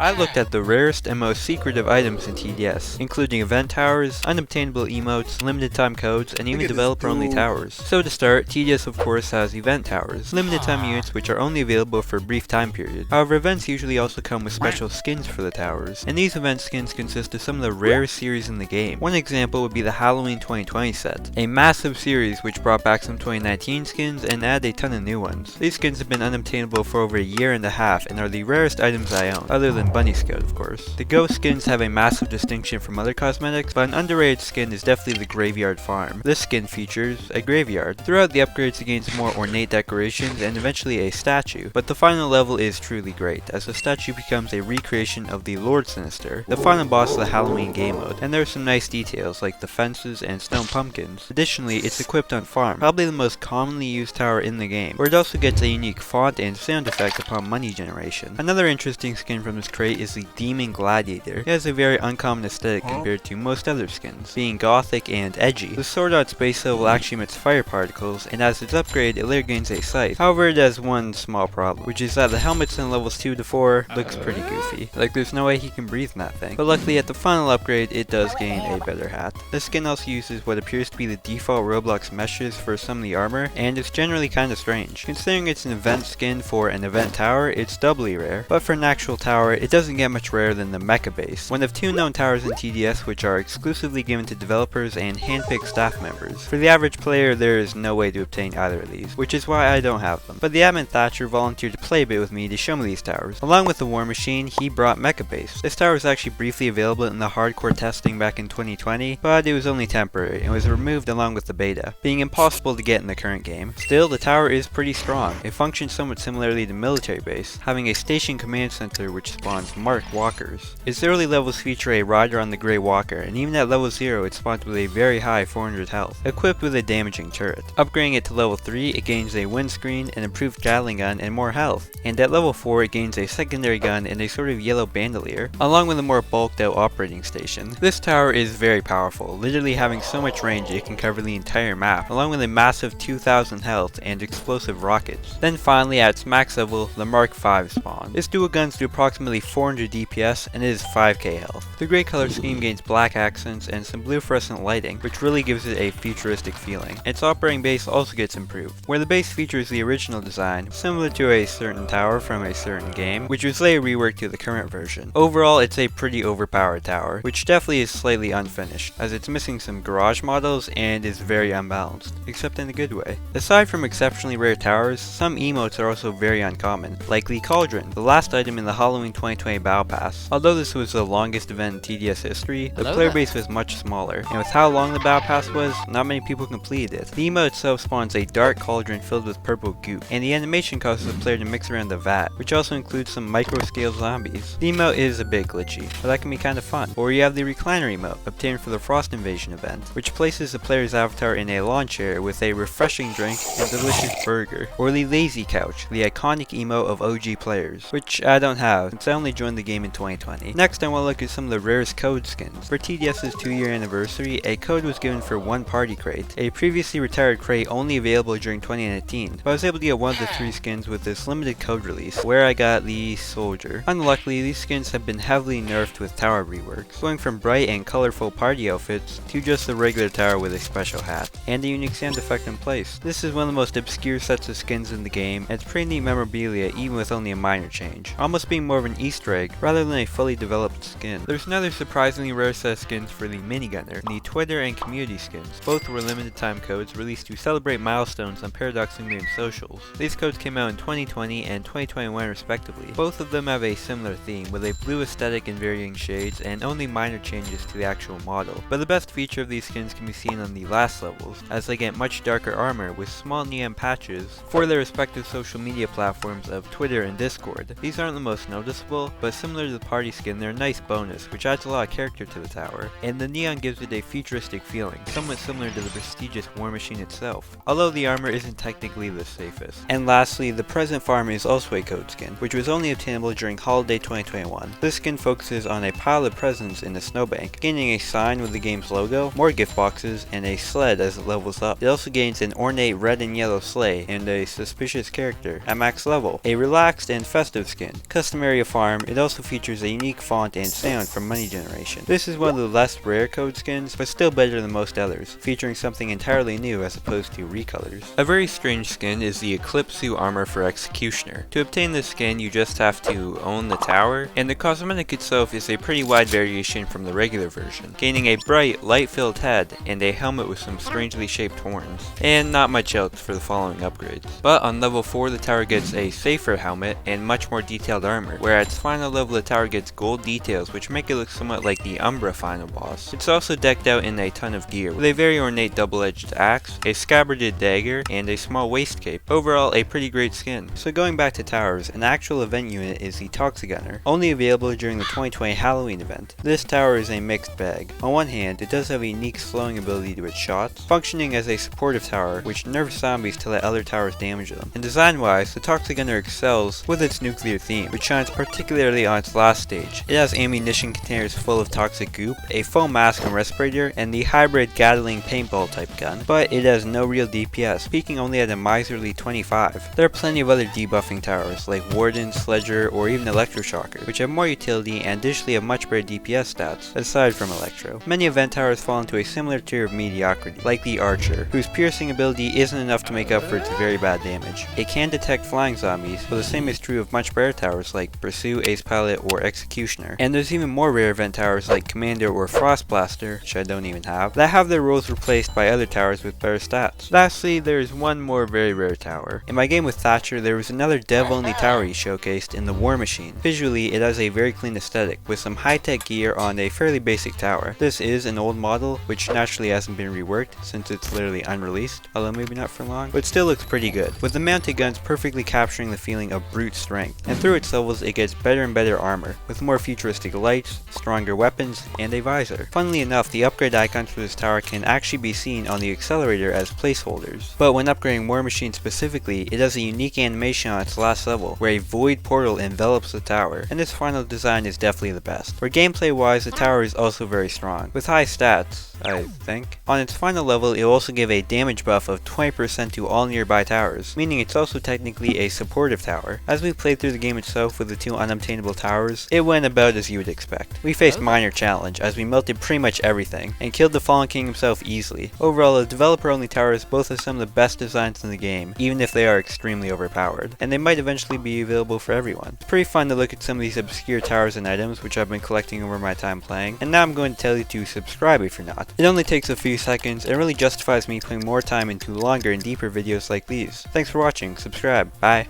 I looked at the rarest and most secretive items in TDS, including event towers, unobtainable emotes, limited time codes, and even developer-only towers. So to start, TDS of course has event towers, limited time units which are only available for a brief time period. However, events usually also come with special skins for the towers, and these event skins consist of some of the rarest series in the game. One example would be the Halloween 2020 set, a massive series which brought back some 2019 skins and added a ton of new ones. These skins have been unobtainable for over a year and a half and are the rarest items I own, other than Bunny Scout of course. The ghost skins have a massive distinction from other cosmetics, but an underrated skin is definitely the Graveyard Farm. This skin features a graveyard. Throughout the upgrades it gains more ornate decorations and eventually a statue, but the final level is truly great, as the statue becomes a recreation of the Lord Sinister, the final boss of the Halloween game mode, and there are some nice details like the fences and stone pumpkins. Additionally, it's equipped on Farm, probably the most commonly used tower in the game, where it also gets a unique font and sound effect upon money generation. Another interesting skin from this crate is the Demon Gladiator. It has a very uncommon aesthetic compared to most other skins, being gothic and edgy. The sword on its base level actually emits fire particles, and as its upgrade, it later gains a scythe. However, it has one small problem, which is that the helmets in levels 2 to 4 looks pretty goofy. Like there's no way he can breathe in that thing. But luckily at the final upgrade, it does gain a better hat. This skin also uses what appears to be the default Roblox meshes for some of the armor, and it's generally kinda strange. Considering it's an event skin for an event tower, it's doubly rare. But for an actual tower, it doesn't get much rarer than the Mecha Base, one of two known towers in TDS which are exclusively given to developers and handpicked staff members. For the average player, there is no way to obtain either of these, which is why I don't have them. But the admin Thatcher volunteered to play a bit with me to show me these towers. Along with the War Machine, he brought Mecha Base. This tower was actually briefly available in the hardcore testing back in 2020, but it was only temporary and was removed along with the beta, being impossible to get in the current game. Still, the tower is pretty strong. It functions somewhat similarly to Military Base, having a station command center which spawns Mark Walkers. Its early levels feature a rider on the Grey Walker, and even at level 0 it spawns with a very high 400 health, equipped with a damaging turret. Upgrading it to level 3, it gains a windscreen, an improved Gatling gun, and more health, and at level 4 it gains a secondary gun and a sort of yellow bandolier, along with a more bulked out operating station. This tower is very powerful, literally having so much range it can cover the entire map, along with a massive 2000 health and explosive rockets. Then finally at its max level, the Mark V spawns. This dual guns do approximately 400 DPS and it is 5k health. The grey color scheme gains black accents and some blue fluorescent lighting, which really gives it a futuristic feeling. Its operating base also gets improved, where the base features the original design, similar to a certain tower from a certain game, which was later reworked to the current version. Overall, it's a pretty overpowered tower, which definitely is slightly unfinished, as it's missing some garage models and is very unbalanced, except in a good way. Aside from exceptionally rare towers, some emotes are also very uncommon, like the Cauldron, the last item in the Halloween 2020 Battle Pass. Although this was the longest event in TDS history, the player base was much smaller, and with how long the Battle Pass was, not many people completed it. The emote itself spawns a dark cauldron filled with purple goop, and the animation causes the player to mix around the vat, which also includes some micro-scale zombies. The emote is a bit glitchy, but that can be kinda fun. Or you have the Recliner emote, obtained for the Frost Invasion event, which places the player's avatar in a lawn chair with a refreshing drink and delicious burger. Or the Lazy Couch, the iconic emote of OG players, which I don't have, since I only joined the game in 2020. Next I want to look at some of the rarest code skins. For TDS's 2-year anniversary, a code was given for one party crate, a previously retired crate only available during 2019, but I was able to get one of the 3 skins with this limited code release, where I got the Soldier. Unluckily, these skins have been heavily nerfed with tower reworks, going from bright and colorful party outfits to just the regular tower with a special hat, and a unique sound effect in place. This is one of the most obscure sets of skins in the game, and it's pretty neat memorabilia even with only a minor change, almost being more of an Easter egg rather than a fully developed skin. There's another surprisingly rare set of skins for the Minigunner, the Twitter and community skins. Both were limited time codes released to celebrate milestones on paradoxically named socials. These codes came out in 2020 and 2021 respectively. Both of them have a similar theme, with a blue aesthetic in varying shades and only minor changes to the actual model. But the best feature of these skins can be seen on the last levels, as they get much darker armor with small neon patches for their respective social media platforms of Twitter and Discord. These aren't the most noticeable, but similar to the party skin, they're a nice bonus, which adds a lot of character to the tower, and the neon gives it a futuristic feeling, somewhat similar to the prestigious War Machine itself, although the armor isn't technically the safest. And lastly, the present farm is also a code skin, which was only obtainable during Holiday 2021. This skin focuses on a pile of presents in a snowbank, gaining a sign with the game's logo, more gift boxes, and a sled as it levels up. It also gains an ornate red and yellow sleigh and a suspicious character at max level, a relaxed and festive skin, customary of farm arm, it also features a unique font and sound from money generation. This is one of the less rare code skins, but still better than most others, featuring something entirely new as opposed to recolors. A very strange skin is the Eclipse Suit armor for Executioner. To obtain this skin, you just have to own the tower, and the cosmetic itself is a pretty wide variation from the regular version, gaining a bright, light-filled head and a helmet with some strangely shaped horns, and not much else for the following upgrades. But on level 4 the tower gets a safer helmet and much more detailed armor, where at its final level the tower gets gold details which make it look somewhat like the Umbra final boss. It's also decked out in a ton of gear, with a very ornate double-edged axe, a scabbarded dagger, and a small waist cape. Overall, a pretty great skin. So going back to towers, an actual event unit is the Toxigunner, only available during the 2020 Halloween event. This tower is a mixed bag. On one hand, it does have a unique slowing ability to its shots, functioning as a supportive tower which nerfs zombies to let other towers damage them. And design-wise, the Toxigunner excels with its nuclear theme, which shines particularly on its last stage. It has ammunition containers full of toxic goop, a foam mask and respirator, and the hybrid Gatling paintball type gun, but it has no real DPS, peaking only at a miserly 25. There are plenty of other debuffing towers like Warden, Sledger, or even Electroshocker, which have more utility and additionally have much better DPS stats, aside from Electro. Many event towers fall into a similar tier of mediocrity, like the Archer, whose piercing ability isn't enough to make up for its very bad damage. It can detect flying zombies, but the same is true of much better towers like Pursue, Ace Pilot, or Executioner. And there's even more rare event towers like Commander or Frost Blaster, which I don't even have, that have their roles replaced by other towers with better stats. Lastly, there's one more very rare tower. In my game with Thatcher, there was another dev-only tower he showcased in the War Machine. Visually, it has a very clean aesthetic, with some high-tech gear on a fairly basic tower. This is an old model, which naturally hasn't been reworked, since it's literally unreleased, although maybe not for long, but still looks pretty good, with the mounted guns perfectly capturing the feeling of brute strength. And through its levels, it gets better and better armor, with more futuristic lights, stronger weapons, and a visor. Funnily enough, the upgrade icons for this tower can actually be seen on the accelerator as placeholders. But when upgrading War Machine specifically, it has a unique animation on its last level, where a void portal envelops the tower, and this final design is definitely the best. Where gameplay wise, the tower is also very strong, with high stats, I think. On its final level, it will also give a damage buff of 20% to all nearby towers, meaning it's also technically a supportive tower. As we played through the game itself with the two unobtainable towers, it went about as you would expect. We faced minor challenge, as we melted pretty much everything, and killed the Fallen King himself easily. Overall, the developer-only towers both have some of the best designs in the game, even if they are extremely overpowered, and they might eventually be available for everyone. It's pretty fun to look at some of these obscure towers and items, which I've been collecting over my time playing, and now I'm going to tell you to subscribe if you're not. It only takes a few seconds, and really justifies me putting more time into longer and deeper videos like these. Thanks for watching, subscribe, bye!